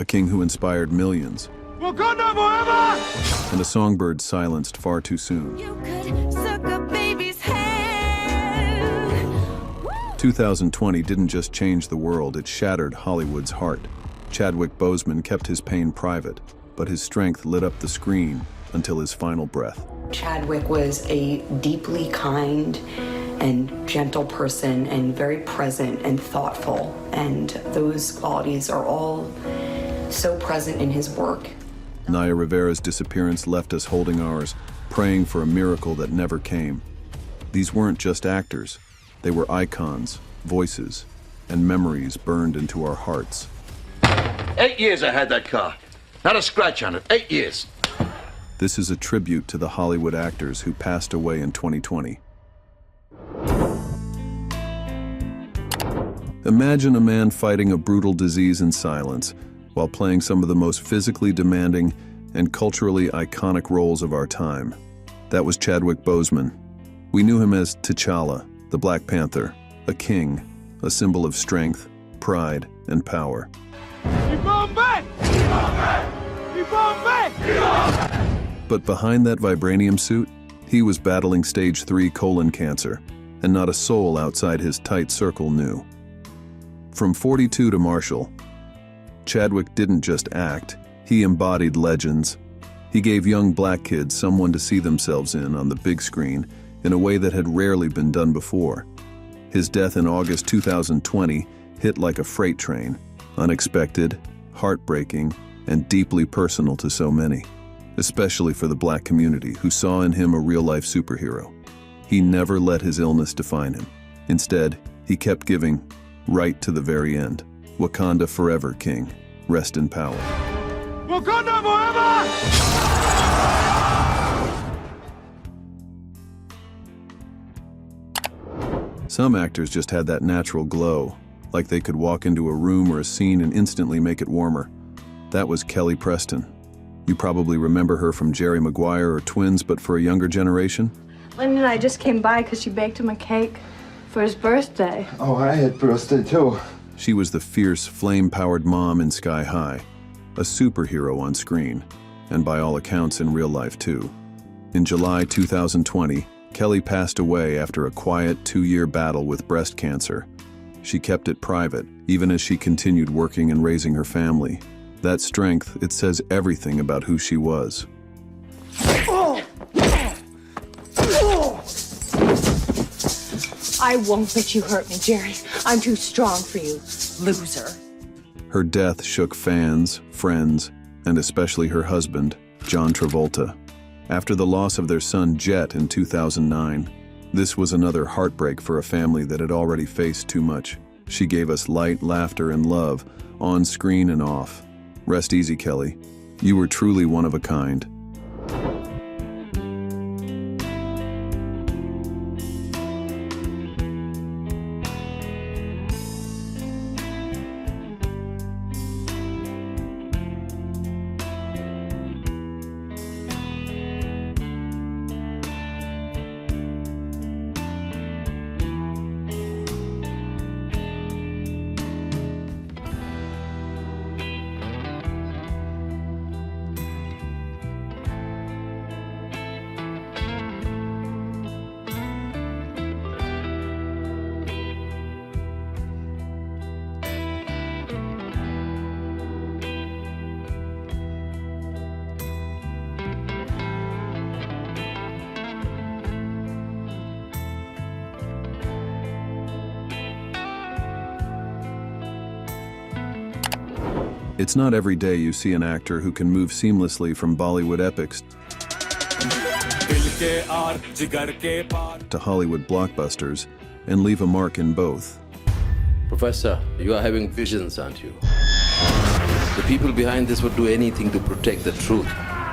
a king who inspired millions, Wakanda forever! and a songbird silenced far too soon. You could suck a baby's head. 2020 didn't just change the world, it shattered Hollywood's heart. Chadwick Boseman kept his pain private, but his strength lit up the screen until his final breath. Chadwick was a deeply kind and gentle person and very present and thoughtful, and those qualities are all so present in his work. Naya Rivera's disappearance left us holding ours, praying for a miracle that never came. These weren't just actors, they were icons, voices, and memories burned into our hearts. 8 years I had that car. Not a scratch on it. 8 years. This is a tribute to the Hollywood actors who passed away in 2020. Imagine a man fighting a brutal disease in silence while playing some of the most physically demanding and culturally iconic roles of our time. That was Chadwick Boseman. We knew him as T'Challa, the Black Panther, a king, a symbol of strength, pride, and power. But behind that vibranium suit, he was battling stage 3 colon cancer, and not a soul outside his tight circle knew. From 42 to Marshall, Chadwick didn't just act, he embodied legends. He gave young black kids someone to see themselves in on the big screen in a way that had rarely been done before. His death in August 2020 hit like a freight train, unexpected, heartbreaking, and deeply personal to so many, especially for the black community who saw in him a real-life superhero. He never let his illness define him. Instead, he kept giving, right to the very end. Wakanda forever, King. Rest in power. Wakanda forever! Some actors just had that natural glow, like they could walk into a room or a scene and instantly make it warmer. That was Kelly Preston. You probably remember her from Jerry Maguire or Twins, but for a younger generation? Lynn and I just came by because she baked him a cake for his birthday. Oh, I had birthday too. She was the fierce, flame-powered mom in Sky High, a superhero on screen, and by all accounts in real life too. In July 2020, Kelly passed away after a quiet 2-year battle with breast cancer. She kept it private, even as she continued working and raising her family. That strength, it says everything about who she was. I won't let you hurt me, Jerry. I'm too strong for you, loser. Her death shook fans, friends, and especially her husband, John Travolta. After the loss of their son Jet in 2009, this was another heartbreak for a family that had already faced too much. She gave us light, laughter, and love, on screen and off. Rest easy, Kelly. You were truly one of a kind. It's not every day you see an actor who can move seamlessly from Bollywood epics to Hollywood blockbusters and leave a mark in both. Professor, you are having visions, aren't you? The people behind this would do anything to protect the truth.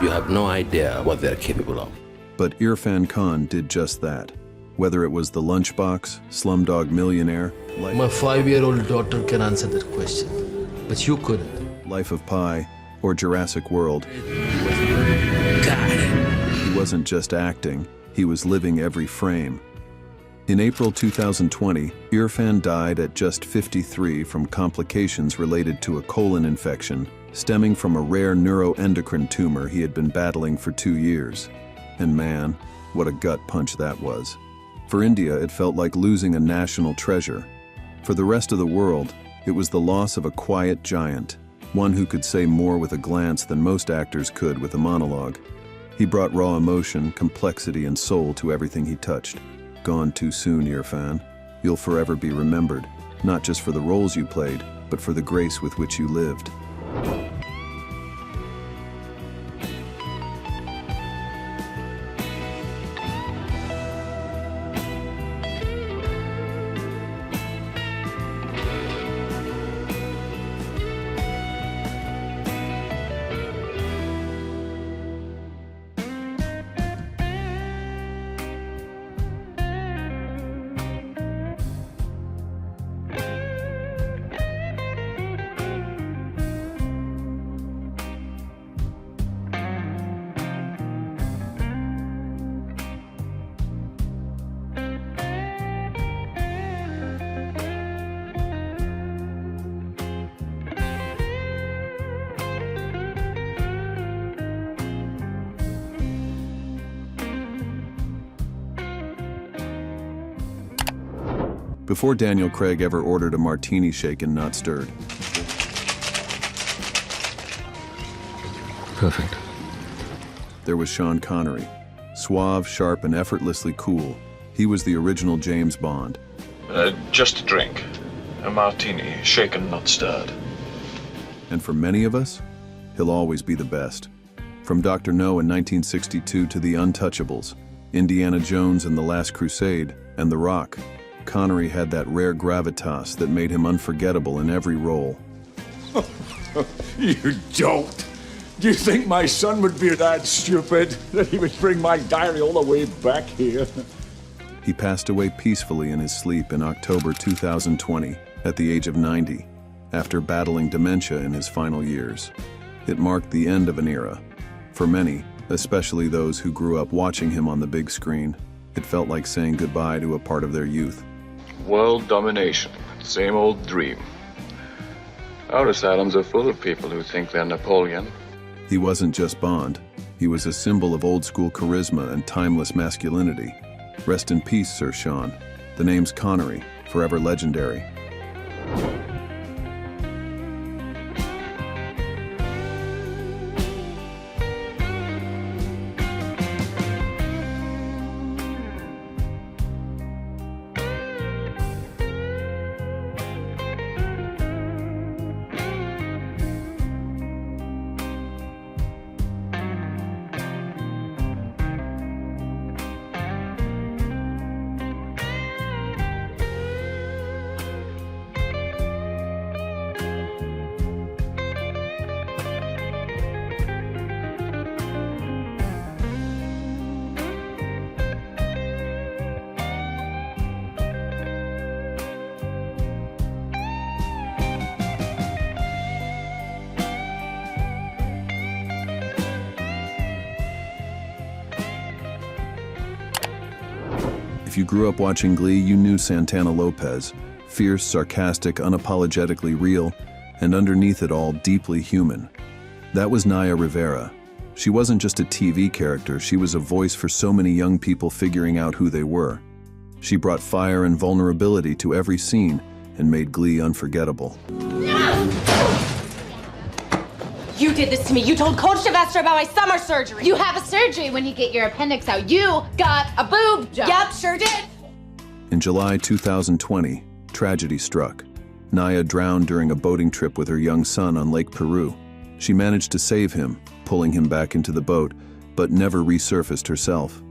You have no idea what they're capable of. But Irrfan Khan did just that. Whether it was The Lunchbox, Slumdog Millionaire, My 5-year-old daughter can answer that question, but you couldn't. Life of Pi, or Jurassic World. He wasn't just acting, he was living every frame. In April 2020, Irrfan died at just 53 from complications related to a colon infection stemming from a rare neuroendocrine tumor he had been battling for 2 years. And man, what a gut punch that was. For India, it felt like losing a national treasure. For the rest of the world, it was the loss of a quiet giant, one who could say more with a glance than most actors could with a monologue. He brought raw emotion, complexity, and soul to everything he touched. Gone too soon, Irrfan. You'll forever be remembered, not just for the roles you played, but for the grace with which you lived. Before Daniel Craig ever ordered a martini shaken, not stirred. Perfect. There was Sean Connery. Suave, sharp, and effortlessly cool. He was the original James Bond. Just a drink. A martini, shaken, not stirred. And for many of us, he'll always be the best. From Dr. No in 1962 to The Untouchables, Indiana Jones and The Last Crusade, and The Rock, Connery had that rare gravitas that made him unforgettable in every role. You don't? Do you think my son would be that stupid that he would bring my diary all the way back here? He passed away peacefully in his sleep in October 2020 at the age of 90, after battling dementia in his final years. It marked the end of an era. For many, especially those who grew up watching him on the big screen, it felt like saying goodbye to a part of their youth. World domination. Same old dream. Our asylums are full of people who think they're Napoleon. He wasn't just Bond. He was a symbol of old-school charisma and timeless masculinity. Rest in peace, Sir Sean. The name's Connery, forever legendary. If you grew up watching Glee, you knew Santana Lopez. Fierce, sarcastic, unapologetically real, and underneath it all, deeply human. That was Naya Rivera. She wasn't just a TV character, she was a voice for so many young people figuring out who they were. She brought fire and vulnerability to every scene and made Glee unforgettable. You did this to me. You told Coach Sylvester about my summer surgery. You have a surgery when you get your appendix out. You got a boob job. Yep, sure did. In July 2020, tragedy struck. Naya drowned during a boating trip with her young son on Lake Peru. She managed to save him, pulling him back into the boat, but never resurfaced herself.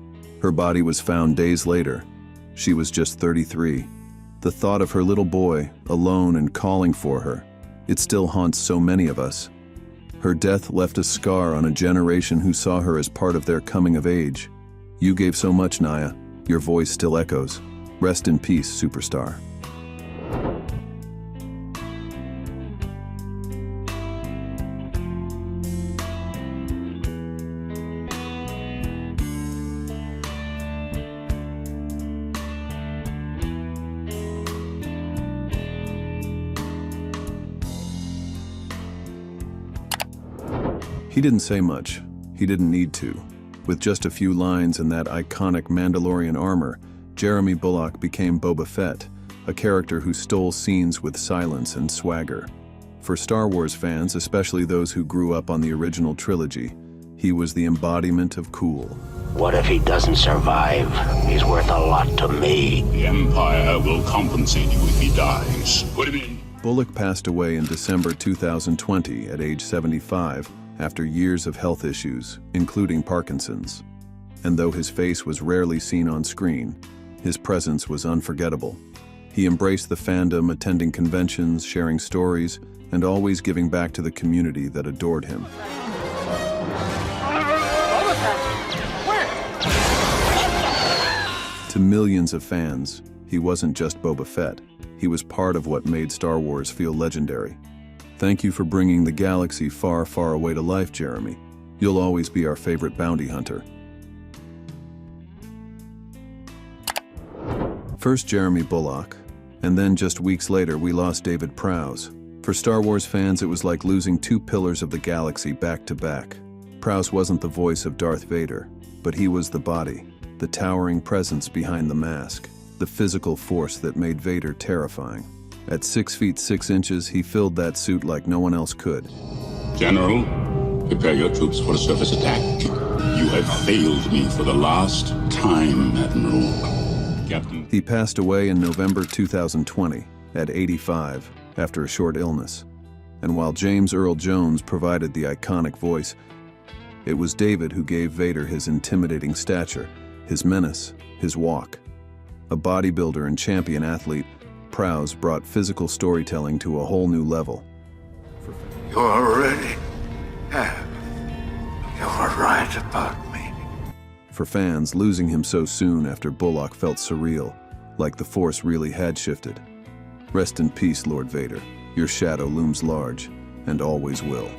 Her body was found days later. She was just 33. The thought of her little boy, alone and calling for her, it still haunts so many of us. Her death left a scar on a generation who saw her as part of their coming of age. You gave so much, Naya. Your voice still echoes. Rest in peace, superstar. He didn't say much. He didn't need to. With just a few lines and that iconic Mandalorian armor, Jeremy Bulloch became Boba Fett, a character who stole scenes with silence and swagger. For Star Wars fans, especially those who grew up on the original trilogy, he was the embodiment of cool. What if he doesn't survive? He's worth a lot to me. The Empire will compensate you if he dies. Put him in. Bulloch passed away in December 2020 at age 75 after years of health issues, including Parkinson's. And though his face was rarely seen on screen, his presence was unforgettable. He embraced the fandom, attending conventions, sharing stories, and always giving back to the community that adored him. To millions of fans, he wasn't just Boba Fett. He was part of what made Star Wars feel legendary. Thank you for bringing the galaxy far, far away to life, Jeremy. You'll always be our favorite bounty hunter. First Jeremy Bulloch, and then just weeks later we lost David Prowse. For Star Wars fans, it was like losing two pillars of the galaxy back to back. Prowse wasn't the voice of Darth Vader, but he was the body, the towering presence behind the mask, the physical force that made Vader terrifying. At 6 feet 6 inches, he filled that suit like no one else could. General, prepare your troops for a surface attack. You have failed me for the last time, Admiral. Captain. He passed away in November 2020 at 85 after a short illness. And while James Earl Jones provided the iconic voice, it was David who gave Vader his intimidating stature, his menace, his walk. A bodybuilder and champion athlete, Prowse brought physical storytelling to a whole new level. You already have. You were right about me. For fans, losing him so soon after Bulloch felt surreal, like the Force really had shifted. Rest in peace, Lord Vader. Your shadow looms large, and always will.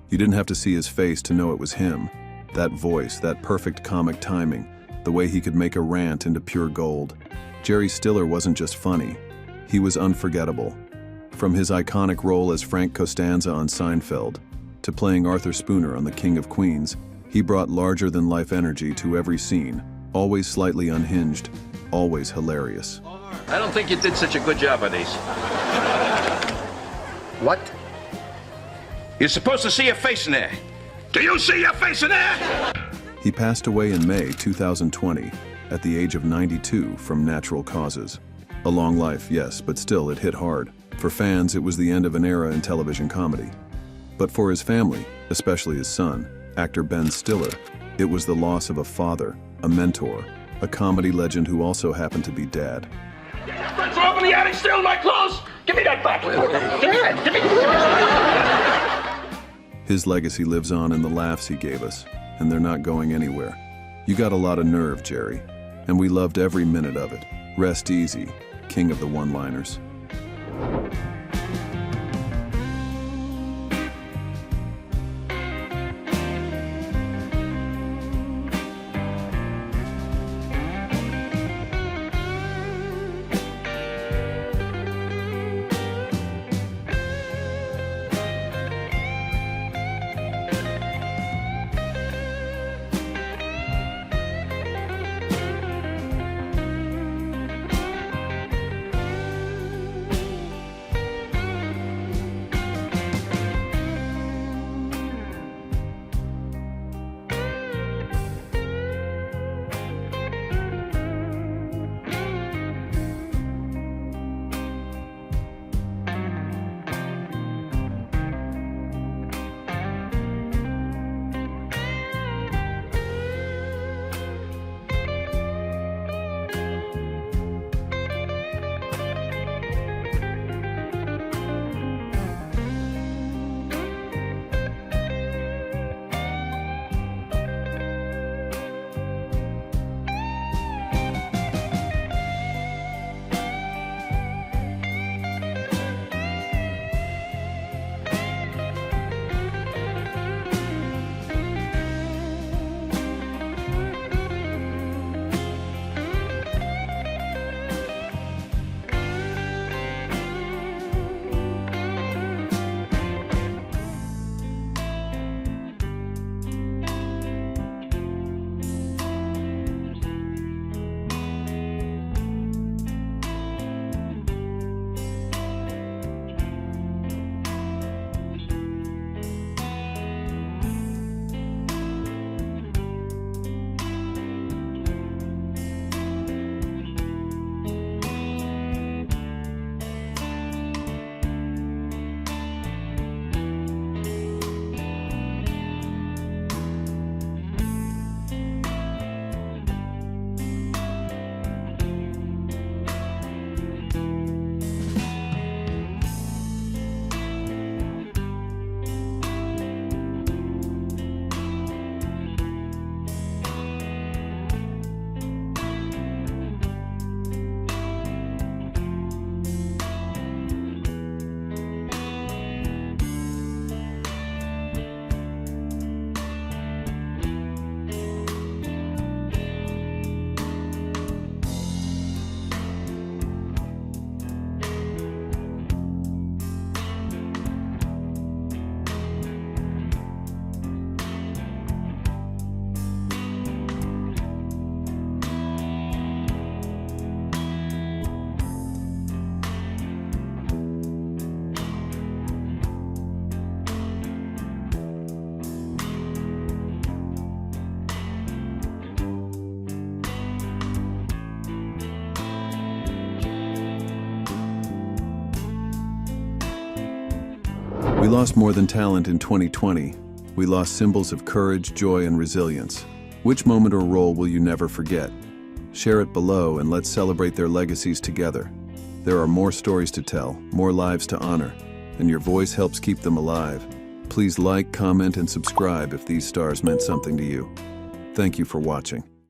You didn't have to see his face to know it was him. That voice, that perfect comic timing, the way he could make a rant into pure gold. Jerry Stiller wasn't just funny, he was unforgettable. From his iconic role as Frank Costanza on Seinfeld, to playing Arthur Spooner on The King of Queens, he brought larger-than-life energy to every scene, always slightly unhinged, always hilarious. I don't think you did such a good job of these. What? You're supposed to see your face in there. Do you see your face in there? He passed away in May 2020 at the age of 92 from natural causes. A long life, yes, but still it hit hard. For fans, it was the end of an era in television comedy. But for his family, especially his son, actor Ben Stiller, it was the loss of a father, a mentor, a comedy legend who also happened to be dad. Friends are up in the attic stealing my clothes! Give me that back! Dad, give me... His legacy lives on in the laughs he gave us, and they're not going anywhere. You got a lot of nerve, Jerry, and we loved every minute of it. Rest easy, king of the one-liners. We lost more than talent in 2020. We lost symbols of courage, joy, and resilience. Which moment or role will you never forget? Share it below and let's celebrate their legacies together. There are more stories to tell, more lives to honor, and your voice helps keep them alive. Please like, comment, and subscribe if these stars meant something to you. Thank you for watching.